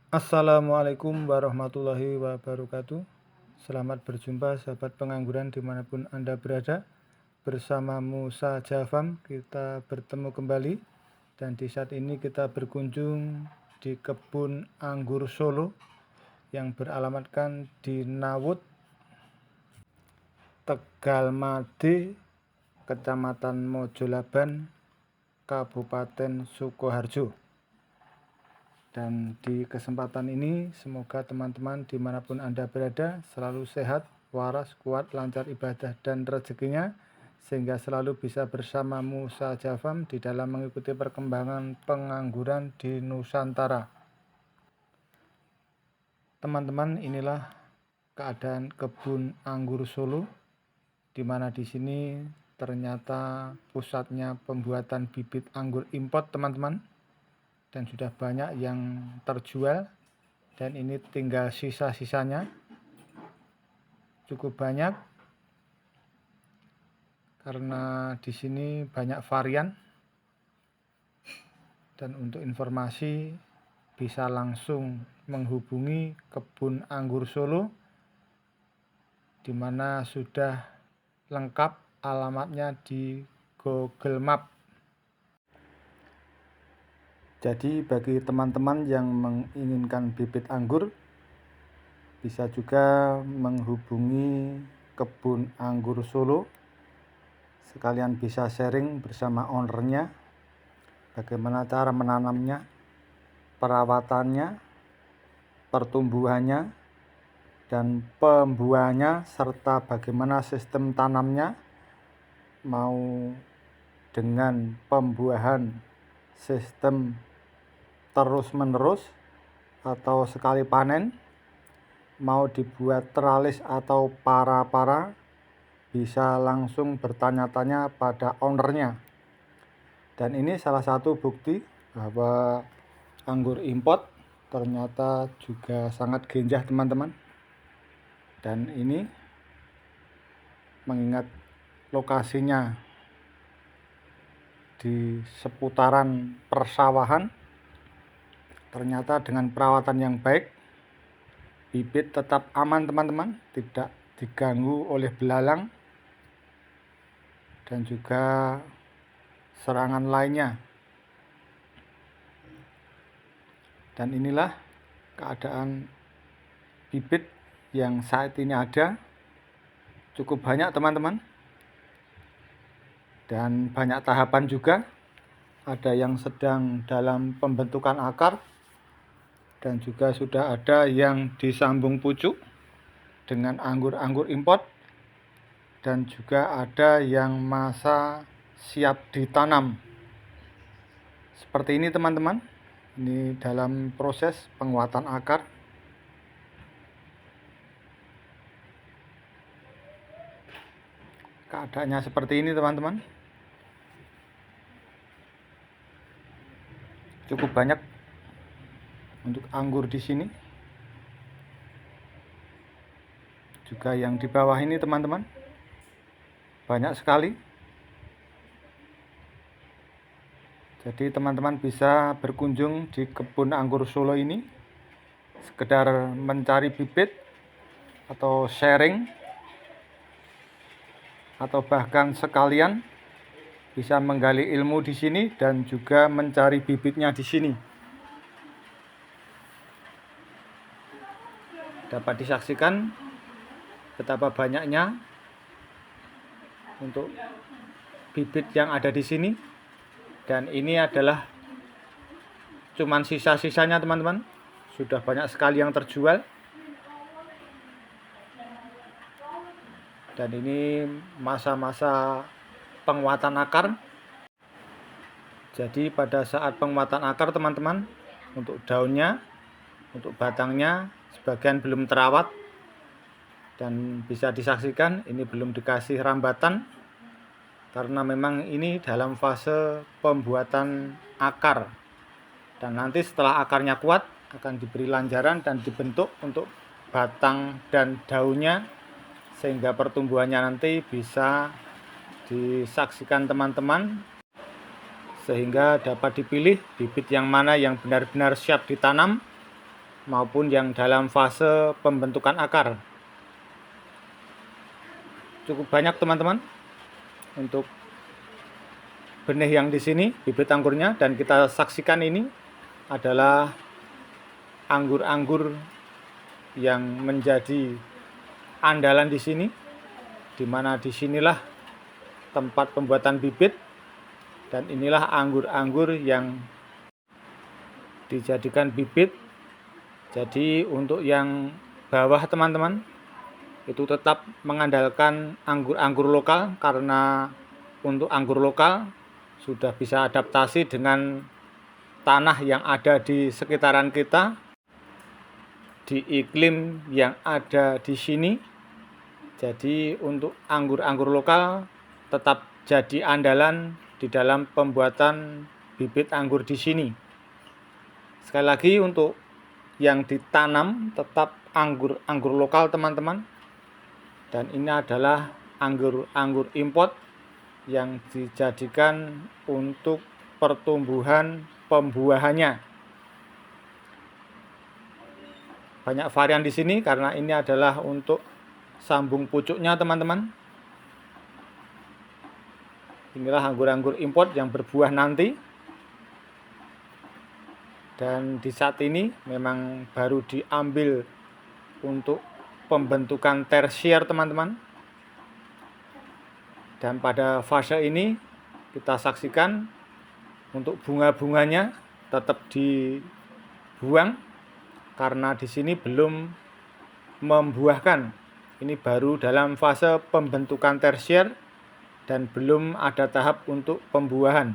Assalamualaikum warahmatullahi wabarakatuh. Selamat berjumpa sahabat pengangguran dimanapun Anda berada. Bersama Musa Jafam kita bertemu kembali. Dan di saat ini kita berkunjung di kebun anggur Solo yang beralamatkan di Nawut, Tegalmade, Kecamatan Mojolaban, Kabupaten Sukoharjo. Dan di kesempatan ini semoga teman-teman dimanapun Anda berada selalu sehat, waras, kuat, lancar ibadah dan rezekinya, sehingga selalu bisa bersama Musa Jafam di dalam mengikuti perkembangan pengangguran di Nusantara. Teman-teman, inilah keadaan kebun anggur Solo, di mana di sini ternyata pusatnya pembuatan bibit anggur import, teman-teman. Dan sudah banyak yang terjual, dan ini tinggal sisa-sisanya. Cukup banyak karena di sini banyak varian. Dan untuk informasi bisa langsung menghubungi kebun anggur Solo, di mana sudah lengkap alamatnya di Google Map. Jadi bagi teman-teman yang menginginkan bibit anggur, bisa juga menghubungi kebun anggur Solo. Sekalian bisa sharing bersama ownernya bagaimana cara menanamnya, perawatannya, pertumbuhannya, dan pembuahannya, serta bagaimana sistem tanamnya, mau dengan pembuahan sistem terus-menerus atau sekali panen, mau dibuat teralis atau para-para, bisa langsung bertanya-tanya pada ownernya. Dan ini salah satu bukti bahwa anggur import ternyata juga sangat genjah, teman-teman. Dan ini mengingat lokasinya di seputaran persawahan, ternyata dengan perawatan yang baik, bibit tetap aman, teman-teman, tidak diganggu oleh belalang dan juga serangan lainnya. Dan inilah keadaan bibit yang saat ini ada. Cukup banyak, teman-teman, dan banyak tahapan juga. Ada yang sedang dalam pembentukan akar, dan juga sudah ada yang disambung pucuk dengan anggur-anggur import, dan juga ada yang masa siap ditanam. Seperti ini, teman-teman. Ini dalam proses penguatan akar. Keadaannya seperti ini, teman-teman. Cukup banyak untuk anggur di sini. Juga yang di bawah ini, teman-teman, banyak sekali. Jadi teman-teman bisa berkunjung di kebun anggur Solo ini, sekedar mencari bibit atau sharing, atau bahkan sekalian bisa menggali ilmu di sini dan juga mencari bibitnya di sini. Dapat disaksikan betapa banyaknya untuk bibit yang ada di sini, dan ini adalah cuman sisa-sisanya, teman-teman. Sudah banyak sekali yang terjual. Dan ini masa-masa penguatan akar. Jadi pada saat penguatan akar, teman-teman, untuk daunnya, untuk batangnya, sebagian belum terawat. Dan bisa disaksikan ini belum dikasih rambatan, karena memang ini dalam fase pembuatan akar. Dan nanti setelah akarnya kuat, akan diberi lanjaran dan dibentuk untuk batang dan daunnya, sehingga pertumbuhannya nanti bisa disaksikan teman-teman, sehingga dapat dipilih bibit yang mana yang benar-benar siap ditanam, maupun yang dalam fase pembentukan akar. Cukup banyak teman-teman untuk benih yang di sini, bibit anggurnya, dan kita saksikan ini adalah anggur-anggur yang menjadi andalan di sini, di mana disinilah tempat pembuatan bibit, dan inilah anggur-anggur yang dijadikan bibit. Jadi untuk yang bawah teman-teman itu tetap mengandalkan anggur-anggur lokal, karena untuk anggur lokal sudah bisa adaptasi dengan tanah yang ada di sekitaran kita, di iklim yang ada di sini. Jadi untuk anggur-anggur lokal tetap jadi andalan di dalam pembuatan bibit anggur di sini. Sekali lagi, untuk yang ditanam tetap anggur lokal teman-teman. Dan ini adalah anggur import yang dijadikan untuk pertumbuhan pembuahannya. Banyak varian di sini karena ini adalah untuk sambung pucuknya teman-teman. Inilah anggur-anggur import yang berbuah nanti. Dan di saat ini memang baru diambil untuk pembentukan tersier teman-teman. Dan pada fase ini kita saksikan untuk bunga-bunganya tetap dibuang karena di sini belum membuahkan. Ini baru dalam fase pembentukan tersier dan belum ada tahap untuk pembuahan.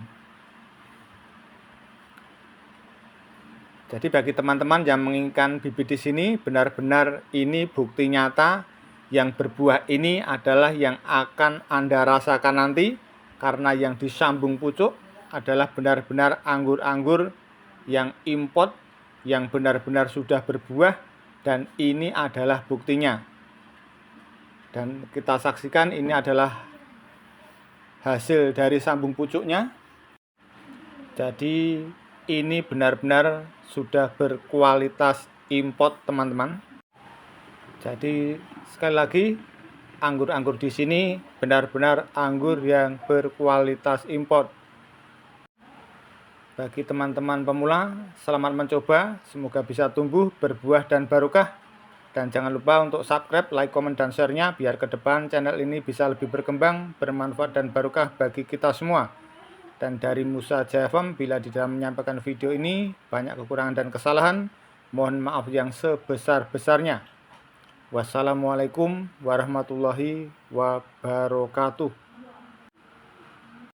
Jadi bagi teman-teman yang menginginkan bibit di sini, benar-benar ini bukti nyata yang berbuah ini adalah yang akan Anda rasakan nanti, karena yang disambung pucuk adalah benar-benar anggur-anggur yang import, yang benar-benar sudah berbuah, dan ini adalah buktinya. Dan kita saksikan ini adalah hasil dari sambung pucuknya. Jadi ini benar-benar sudah berkualitas import teman-teman. Jadi sekali lagi, anggur-anggur di sini benar-benar anggur yang berkualitas import. Bagi teman-teman pemula, selamat mencoba, semoga bisa tumbuh, berbuah dan barokah. Dan jangan lupa untuk subscribe, like, komen, dan share-nya biar ke depan channel ini bisa lebih berkembang, bermanfaat dan barokah bagi kita semua. Dan dari Musa JFM, bila di dalam menyampaikan video ini banyak kekurangan dan kesalahan, mohon maaf yang sebesar-besarnya. Wassalamualaikum warahmatullahi wabarakatuh.